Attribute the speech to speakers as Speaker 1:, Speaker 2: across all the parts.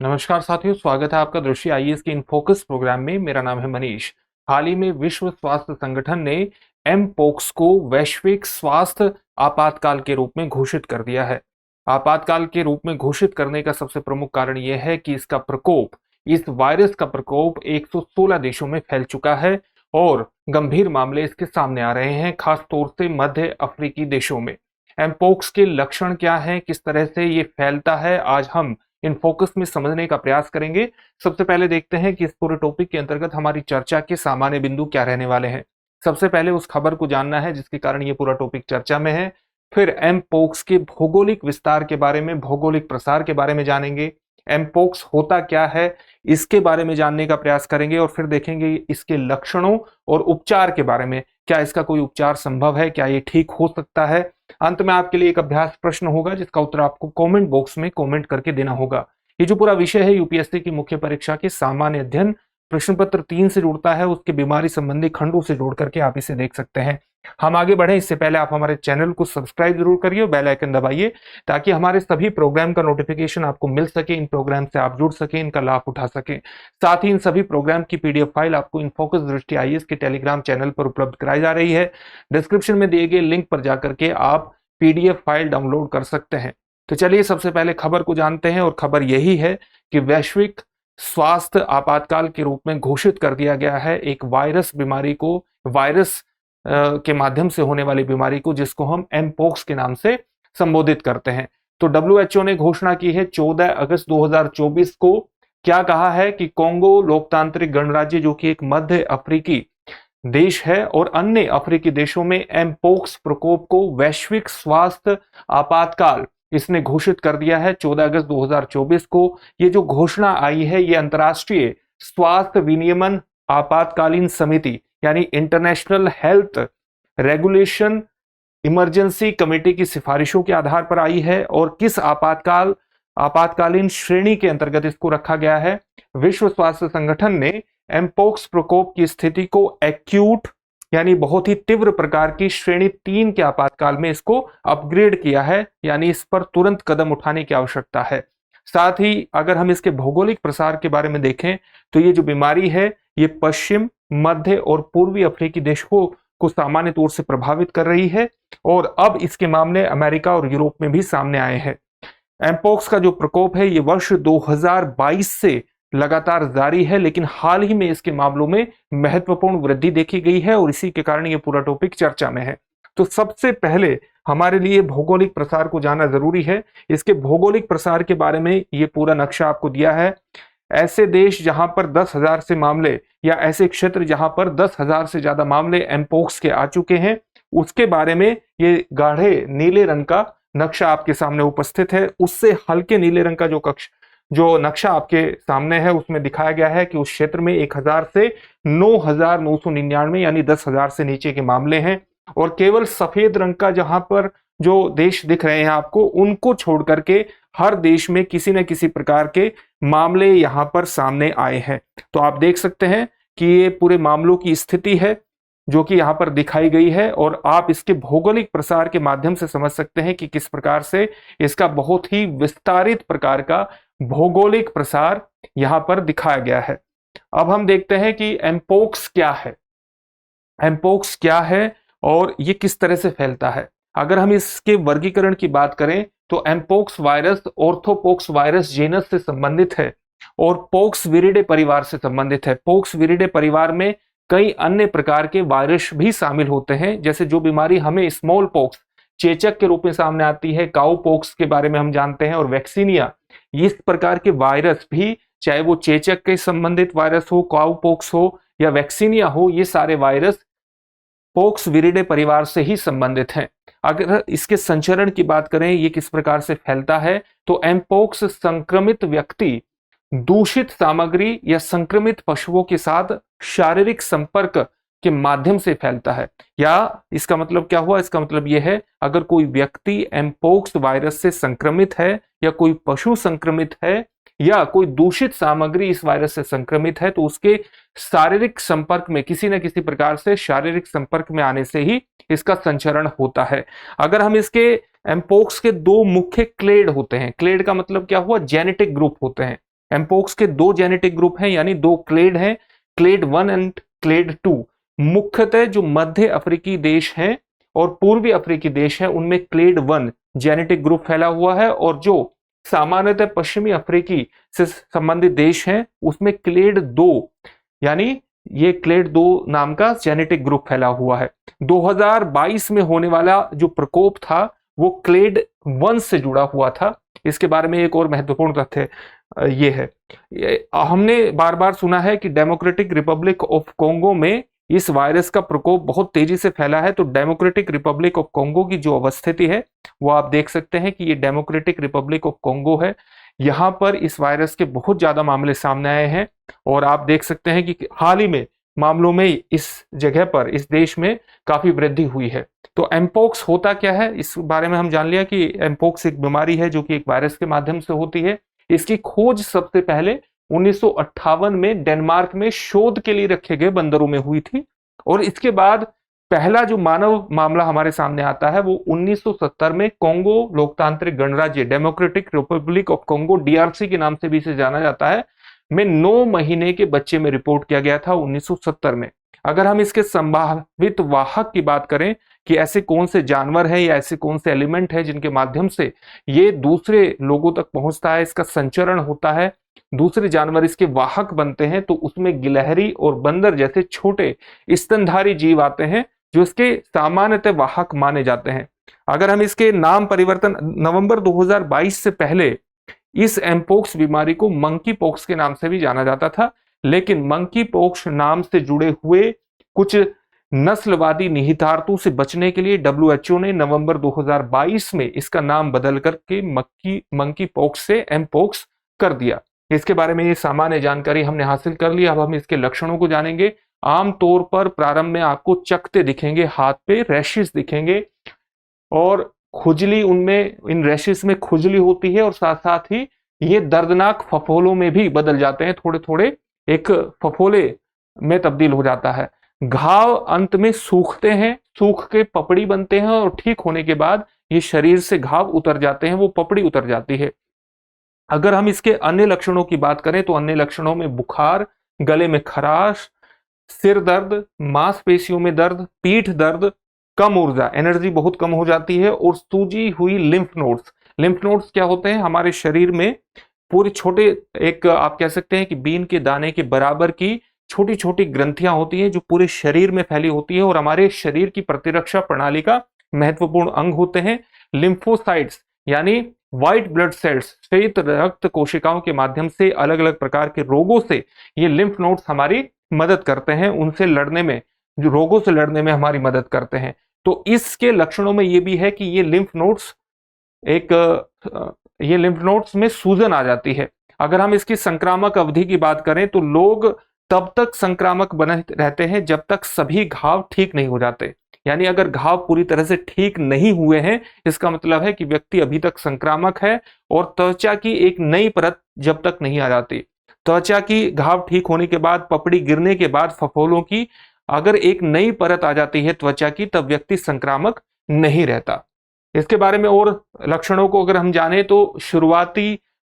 Speaker 1: नमस्कार साथियों, स्वागत है आपका दृष्टि आईएएस के इन फोकस प्रोग्राम में। मेरा नाम है मनीष। हाल ही में विश्व स्वास्थ्य संगठन ने एमपोक्स को वैश्विक स्वास्थ्य आपातकाल के रूप में घोषित कर दिया है। आपातकाल के रूप में घोषित करने का सबसे प्रमुख कारण यह है कि इस वायरस का प्रकोप 116 देशों में फैल चुका है और गंभीर मामले इसके सामने आ रहे हैं, खास तौर से मध्य अफ्रीकी देशों में। एमपोक्स के लक्षण क्या हैं, किस तरह से ये फैलता है, आज हम इन फोकस में समझने का प्रयास करेंगे। सबसे पहले देखते हैं कि इस पूरे टॉपिक के अंतर्गत हमारी चर्चा के सामान्य बिंदु क्या रहने वाले हैं। सबसे पहले उस खबर को जानना है जिसके कारण ये पूरा टॉपिक चर्चा में है। फिर एमपोक्स के भौगोलिक विस्तार के बारे में, भौगोलिक प्रसार के बारे में जानेंगे। एमपोक्स होता क्या है इसके बारे में जानने का प्रयास करेंगे और फिर देखेंगे इसके लक्षणों और उपचार के बारे में। क्या इसका कोई उपचार संभव है, क्या ये ठीक हो सकता है। अंत में आपके लिए एक अभ्यास प्रश्न होगा जिसका उत्तर आपको कमेंट बॉक्स में कमेंट करके देना होगा। ये जो पूरा विषय है यूपीएससी की मुख्य परीक्षा के सामान्य अध्ययन प्रश्न पत्र 3 से जुड़ता है, उसके बीमारी संबंधी खंडों से जोड़ करके आप इसे देख सकते हैं। हम आगे बढ़े इससे पहले आप हमारे चैनल को सब्सक्राइब जरूर करिए और बेल आइकन दबाइए ताकि हमारे सभी प्रोग्राम का नोटिफिकेशन आपको मिल सके, इन प्रोग्राम से आप जुड़ सके, इनका लाभ उठा सके। साथ ही इन सभी प्रोग्राम की पीडीएफ फाइल आपको इन फोकस दृष्टि आईएएस के टेलीग्राम चैनल पर उपलब्ध कराई जा रही है। डिस्क्रिप्शन में दिए गए लिंक पर जाकर के आप पीडीएफ फाइल डाउनलोड कर सकते हैं। तो चलिए सबसे पहले खबर को जानते हैं और खबर यही है कि वैश्विक स्वास्थ्य आपातकाल के रूप में घोषित कर दिया गया है एक वायरस के माध्यम से होने वाली बीमारी को, जिसको हम एमपोक्स के नाम से संबोधित करते हैं। तो डब्ल्यूएचओ ने घोषणा की है 14 अगस्त 2024 को। क्या कहा है कि कोंगो लोकतांत्रिक गणराज्य, जो कि एक मध्य अफ्रीकी देश है, और अन्य अफ्रीकी देशों में एमपोक्स प्रकोप को वैश्विक स्वास्थ्य आपातकाल इसने घोषित कर दिया है 14 अगस्त 2024 को। ये जो घोषणा आई है ये अंतर्राष्ट्रीय स्वास्थ्य विनियमन आपातकालीन समिति यानी international health regulation emergency committee की सिफारिशों के आधार पर आई है। और किस आपातकालीन श्रेणी के अंतर्गत इसको रखा गया है। विश्व स्वास्थ्य संगठन ने एमपोक्स प्रकोप की स्थिति को एक्यूट यानी बहुत ही तीव्र प्रकार की श्रेणी 3 के आपातकाल में इसको अपग्रेड किया है, यानी इस पर तुरंत कदम उठाने की आवश्यकता है। साथ ही अगर हम इसके भौगोलिक प्रसार के बारे में देखें तो ये जो बीमारी है ये पश्चिम, मध्य और पूर्वी अफ्रीकी देशों को सामान्य तौर से प्रभावित कर रही है और अब इसके मामले अमेरिका और यूरोप में भी सामने आए हैं। एमपोक्स का जो प्रकोप है ये वर्ष 2022 से लगातार जारी है, लेकिन हाल ही में इसके मामलों में महत्वपूर्ण वृद्धि देखी गई है और इसी के कारण ये पूरा टॉपिक चर्चा में है। तो सबसे पहले हमारे लिए भौगोलिक प्रसार को जानना जरूरी है। इसके भौगोलिक प्रसार के बारे में ये पूरा नक्शा आपको दिया है। ऐसे देश जहां पर 10,000 से मामले या ऐसे क्षेत्र जहां पर 10,000 से ज्यादा मामले एमपोक्स के आ चुके हैं, उसके बारे में ये गाढ़े नीले रंग का नक्शा आपके सामने उपस्थित है। उससे हल्के नीले रंग का जो नक्शा आपके सामने है उसमें दिखाया गया है कि उस क्षेत्र में 1000 से 9,999 यानी 10,000 से नीचे के मामले हैं। और केवल सफेद रंग का जहां पर जो देश दिख रहे हैं आपको, उनको छोड़ करके हर देश में किसी न किसी प्रकार के मामले यहां पर सामने आए हैं। तो आप देख सकते हैं कि ये पूरे मामलों की स्थिति है जो कि यहां पर दिखाई गई है और आप इसके भौगोलिक प्रसार के माध्यम से समझ सकते हैं कि किस प्रकार से इसका बहुत ही विस्तारित प्रकार का भौगोलिक प्रसार यहां पर दिखाया गया है। अब हम देखते हैं कि एमपोक्स क्या है। एमपोक्स क्या है और ये किस तरह से फैलता है। अगर हम इसके वर्गीकरण की बात करें तो एमपोक्स वायरस ऑर्थोपोक्स वायरस जेनस से संबंधित है और पोक्स विरिडे परिवार से संबंधित है। पोक्स विरिडे परिवार में कई अन्य प्रकार के वायरस भी शामिल होते हैं, जैसे जो बीमारी हमें स्मॉल पोक्स चेचक के रूप में सामने आती है, काउ पोक्स के बारे में हम जानते हैं, और वैक्सीनिया, इस प्रकार के वायरस भी, चाहे वो चेचक के संबंधित वायरस हो, काउ पोक्स हो या वैक्सीनिया हो, ये सारे वायरस पोक्स विरिडे परिवार से ही संबंधित हैं। अगर इसके संचरण की बात करें, ये किस प्रकार से फैलता है, तो एमपोक्स संक्रमित व्यक्ति दूषित सामग्री या संक्रमित पशुओं के साथ शारीरिक संपर्क के माध्यम से फैलता है। या इसका मतलब क्या हुआ, इसका मतलब यह है अगर कोई व्यक्ति एमपोक्स वायरस से संक्रमित है या कोई पशु संक्रमित है या कोई दूषित सामग्री इस वायरस से संक्रमित है, तो उसके शारीरिक संपर्क में, किसी न किसी प्रकार से शारीरिक संपर्क में आने से ही इसका संचरण होता है। अगर हम इसके एमपोक्स के 2 मुख्य क्लेड होते हैं, क्लेड का मतलब क्या हुआ, जेनेटिक ग्रुप होते हैं। एमपोक्स के दो जेनेटिक ग्रुप हैं, यानी दो क्लेड हैं, क्लेड 1 एंड क्लेड 2। मुख्यतः जो मध्य अफ्रीकी देश हैं और पूर्वी अफ्रीकी देश हैं उनमें क्लेड 1 जेनेटिक ग्रुप फैला हुआ है, और जो सामान्यतः पश्चिमी अफ्रीकी से संबंधित देश हैं उसमें क्लेड 2 यानी ये क्लेड 2 नाम का जेनेटिक ग्रुप फैला हुआ है। 2022 में होने वाला जो प्रकोप था वो क्लेड 1 से जुड़ा हुआ था। इसके बारे में एक और महत्वपूर्ण तथ्य ये है, हमने बार बार सुना है कि डेमोक्रेटिक रिपब्लिक ऑफ कोंगो में इस वायरस का प्रकोप बहुत तेजी से फैला है। तो डेमोक्रेटिक रिपब्लिक ऑफ कोंगो की जो अवस्थिति है वो आप देख सकते हैं कि ये डेमोक्रेटिक रिपब्लिक ऑफ कोंगो है। यहाँ पर इस वायरस के बहुत ज्यादा मामले सामने आए हैं, और आप देख सकते हैं कि हाल ही में मामलों में इस जगह पर, इस देश में काफी वृद्धि हुई है। तो एमपोक्स होता क्या है, इस बारे में हम जान लिया कि एमपोक्स एक बीमारी है जो कि एक वायरस के माध्यम से होती है। इसकी खोज सबसे पहले 1958 में डेनमार्क में शोध के लिए रखे गए बंदरों में हुई थी, और इसके बाद पहला जो मानव मामला हमारे सामने आता है वो 1970 में कोंगो लोकतांत्रिक गणराज्य, democratic Republic of Congo, DRC के नाम से भी इसे जाना जाता है, में 9 महीने के बच्चे में रिपोर्ट किया गया था 1970 में। अगर हम इसके संभावित वाहक की बात करें कि ऐसे कौन से जानवर हैं या ऐसे कौन से एलिमेंट हैं जिनके माध्यम से ये दूसरे लोगों तक पहुंचता है, इसका संचरण होता है, दूसरे जानवर इसके वाहक बनते हैं, तो उसमें गिलहरी और बंदर जैसे छोटे स्तनधारी जीव आते हैं जो इसके सामान्यतः वाहक माने जाते हैं। अगर हम इसके नाम परिवर्तन, नवंबर 2022 से पहले इस एमपोक्स बीमारी को मंकी पॉक्स के नाम से भी जाना जाता था, लेकिन मंकी पॉक्स नाम से जुड़े हुए कुछ नस्लवादी निहितार्थों से बचने के लिए डब्ल्यूएचओ ने नवंबर 2022 में इसका नाम बदल करके मंकी पॉक्स से एमपोक्स कर दिया। इसके बारे में ये सामान्य जानकारी हमने हासिल कर ली। अब हम इसके लक्षणों को जानेंगे। आमतौर पर प्रारंभ में आपको चकते दिखेंगे, हाथ पे रैशेस दिखेंगे, और खुजली, उनमें इन रैशेस में खुजली होती है, और साथ साथ ही ये दर्दनाक फफोलों में भी बदल जाते हैं, थोड़े थोड़े एक फफोले में तब्दील हो जाता है। घाव अंत में सूखते हैं, सूख के पपड़ी बनते हैं, और ठीक होने के बाद ये शरीर से घाव उतर जाते हैं, वो पपड़ी उतर जाती है। अगर हम इसके अन्य लक्षणों की बात करें तो अन्य लक्षणों में बुखार, गले में खराश, सिर दर्द, मांसपेशियों में दर्द, पीठ दर्द, कम ऊर्जा, एनर्जी बहुत कम हो जाती है, और सूजी हुई लिम्फ नोड्स। लिम्फ नोड्स क्या होते हैं, हमारे शरीर में पूरे छोटे, एक आप कह सकते हैं कि बीन के दाने के बराबर की छोटी छोटी ग्रंथियां होती हैं जो पूरे शरीर में फैली होती है, और हमारे शरीर की प्रतिरक्षा प्रणाली का महत्वपूर्ण अंग होते हैं। लिम्फोसाइट्स यानी व्हाइट ब्लड सेल्स, श्वेत रक्त कोशिकाओं के माध्यम से अलग अलग प्रकार के रोगों से ये लिम्फ नोड्स हमारी मदद करते हैं, उनसे लड़ने में, जो रोगों से लड़ने में हमारी मदद करते हैं। तो इसके लक्षणों में ये भी है कि ये लिम्फ नोड्स में सूजन आ जाती है। अगर हम इसकी संक्रामक अवधि की बात करें तो लोग तब तक संक्रामक बने रहते हैं जब तक सभी घाव ठीक नहीं हो जाते। यानी अगर घाव पूरी तरह से ठीक नहीं हुए हैं, इसका मतलब है कि व्यक्ति अभी तक संक्रामक है, और त्वचा की एक नई परत जब तक नहीं आ जाती, त्वचा की घाव ठीक होने के बाद, पपड़ी गिरने के बाद फफोलों की अगर एक नई परत आ जाती है त्वचा की, तब व्यक्ति संक्रामक नहीं रहता। इसके बारे में और लक्षणों को अगर हम जाने तो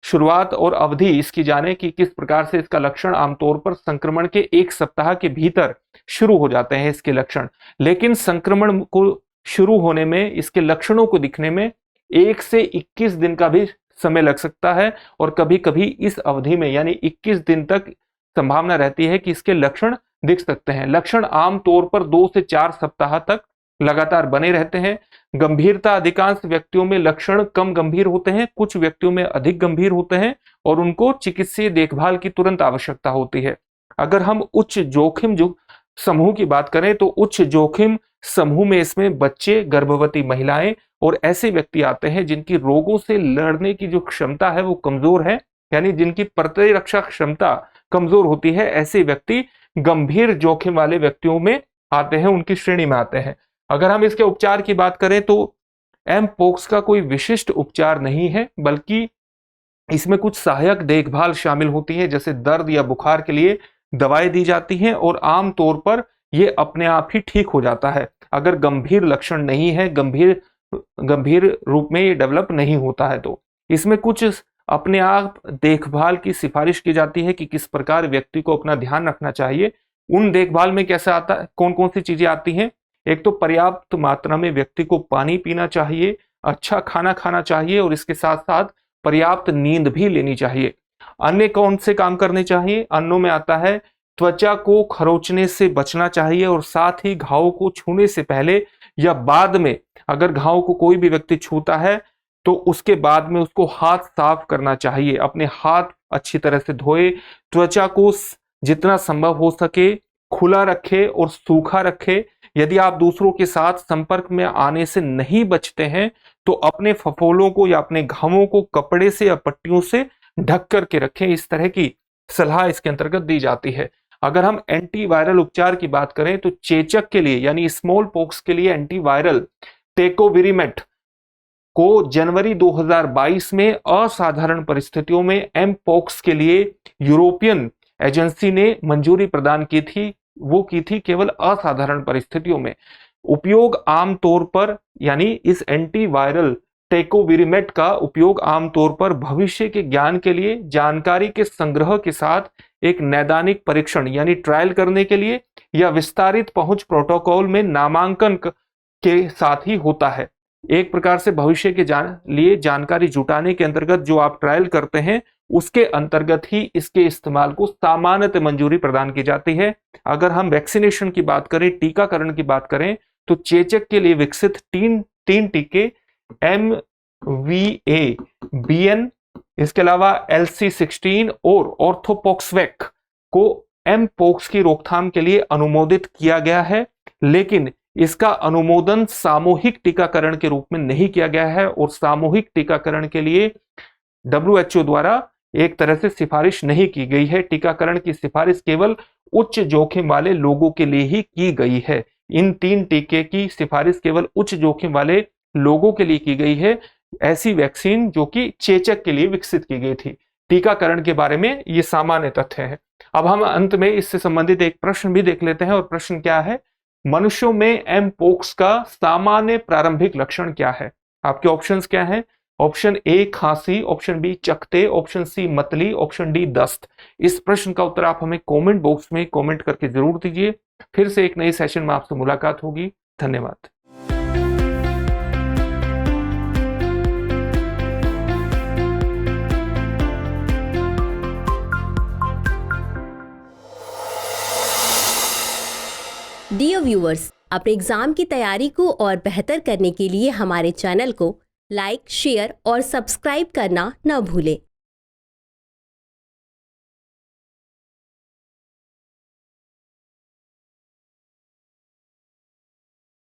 Speaker 1: शुरुआत और अवधि इसकी जाने कि किस प्रकार से इसका लक्षण आमतौर पर संक्रमण के 1 सप्ताह के भीतर शुरू हो जाते हैं इसके लक्षण, लेकिन संक्रमण को शुरू होने में, इसके लक्षणों को दिखने में 1 से 21 दिन का भी समय लग सकता है, और कभी कभी इस अवधि में यानी 21 दिन तक संभावना रहती है कि इसके लक्षण दिख सकते हैं। लक्षण आमतौर पर 2 से 4 सप्ताह तक लगातार बने रहते हैं। गंभीरता, अधिकांश व्यक्तियों में लक्षण कम गंभीर होते हैं, कुछ व्यक्तियों में अधिक गंभीर होते हैं, और उनको चिकित्सीय देखभाल की तुरंत आवश्यकता होती है। अगर हम उच्च जोखिम समूह की बात करें तो उच्च जोखिम समूह में इसमें बच्चे, गर्भवती महिलाएं और ऐसे व्यक्ति आते हैं जिनकी रोगों से लड़ने की जो क्षमता है वो कमजोर है, यानी जिनकी प्रतिरक्षा क्षमता कमजोर होती है। ऐसे व्यक्ति गंभीर जोखिम वाले व्यक्तियों में आते हैं, उनकी श्रेणी में आते हैं। अगर हम इसके उपचार की बात करें तो एमपोक्स का कोई विशिष्ट उपचार नहीं है, बल्कि इसमें कुछ सहायक देखभाल शामिल होती है, जैसे दर्द या बुखार के लिए दवाएं दी जाती हैं, और आमतौर पर यह अपने आप ही ठीक हो जाता है अगर गंभीर लक्षण नहीं है, गंभीर रूप में ये डेवलप नहीं होता है। तो इसमें कुछ अपने आप देखभाल की सिफारिश की जाती है कि किस प्रकार व्यक्ति को अपना ध्यान रखना चाहिए। उन देखभाल में कैसे आता है, कौन कौन सी चीजें आती हैं? एक तो पर्याप्त मात्रा में व्यक्ति को पानी पीना चाहिए, अच्छा खाना खाना चाहिए और इसके साथ साथ पर्याप्त नींद भी लेनी चाहिए। अन्य कौन से काम करने चाहिए? अन्नों में आता है त्वचा को खरोचने से बचना चाहिए और साथ ही घाव को छूने से पहले या बाद में, अगर घाव को कोई भी व्यक्ति छूता है तो उसके बाद में उसको हाथ साफ करना चाहिए। अपने हाथ अच्छी तरह से धोए, त्वचा को जितना संभव हो सके खुला रखे और सूखा रखे। यदि आप दूसरों के साथ संपर्क में आने से नहीं बचते हैं तो अपने फफोलों को या अपने घावों को कपड़े से या पट्टियों से ढक करके रखें। इस तरह की सलाह इसके अंतर्गत दी जाती है। अगर हम एंटीवायरल उपचार की बात करें तो चेचक के लिए यानी स्मॉल पॉक्स के लिए एंटीवायरल टेकोविरिमेट को जनवरी 2022 में असाधारण परिस्थितियों में एम पॉक्स के लिए यूरोपियन एजेंसी ने मंजूरी प्रदान की थी। वो की थी केवल असाधारण परिस्थितियों में। उपयोग आमतौर पर यानी इस एंटीवायरल टेकोविरिमेट का उपयोग आमतौर पर भविष्य के ज्ञान के लिए जानकारी के संग्रह के साथ एक नैदानिक परीक्षण यानी ट्रायल करने के लिए या विस्तारित पहुंच प्रोटोकॉल में नामांकन के साथ ही होता है। एक प्रकार से भविष्य के लिए जानकारी जुटाने के अंतर्गत जो आप ट्रायल करते हैं उसके अंतर्गत ही इसके इस्तेमाल को सामान्यतः मंजूरी प्रदान की जाती है। अगर हम वैक्सीनेशन की बात करें, टीकाकरण की बात करें, तो चेचक के लिए विकसित तीन टीके MVA, BN, इसके अलावा LC16 और ऑर्थोपॉक्सवैक को एमपोक्स की रोकथाम के लिए अनुमोदित किया गया है, लेकिन इसका अनुमोदन सामूहिक टीकाकरण के रूप में नहीं किया गया है और सामूहिक टीकाकरण के लिए WHO द्वारा एक तरह से सिफारिश नहीं की गई है। टीकाकरण की सिफारिश केवल उच्च जोखिम वाले लोगों के लिए ही की गई है। इन 3 टीके की सिफारिश केवल उच्च जोखिम वाले लोगों के लिए की गई है, ऐसी वैक्सीन जो कि चेचक के लिए विकसित की गई थी। टीकाकरण के बारे में ये सामान्य तथ्य है। अब हम अंत में इससे संबंधित एक प्रश्न भी देख लेते हैं और प्रश्न क्या है? मनुष्यों में एमपोक्स का सामान्य प्रारंभिक लक्षण क्या है? आपके ऑप्शंस क्या हैं? ऑप्शन ए खांसी, ऑप्शन बी चकते, ऑप्शन सी मतली, ऑप्शन डी दस्त। इस प्रश्न का उत्तर आप हमें कमेंट बॉक्स में कमेंट करके जरूर दीजिए। फिर से एक नई सेशन में आपसे मुलाकात होगी। धन्यवाद।
Speaker 2: डियर व्यूअर्स, अपने एग्जाम की तैयारी को और बेहतर करने के लिए हमारे चैनल को लाइक, शेयर और सब्सक्राइब करना न भूलें।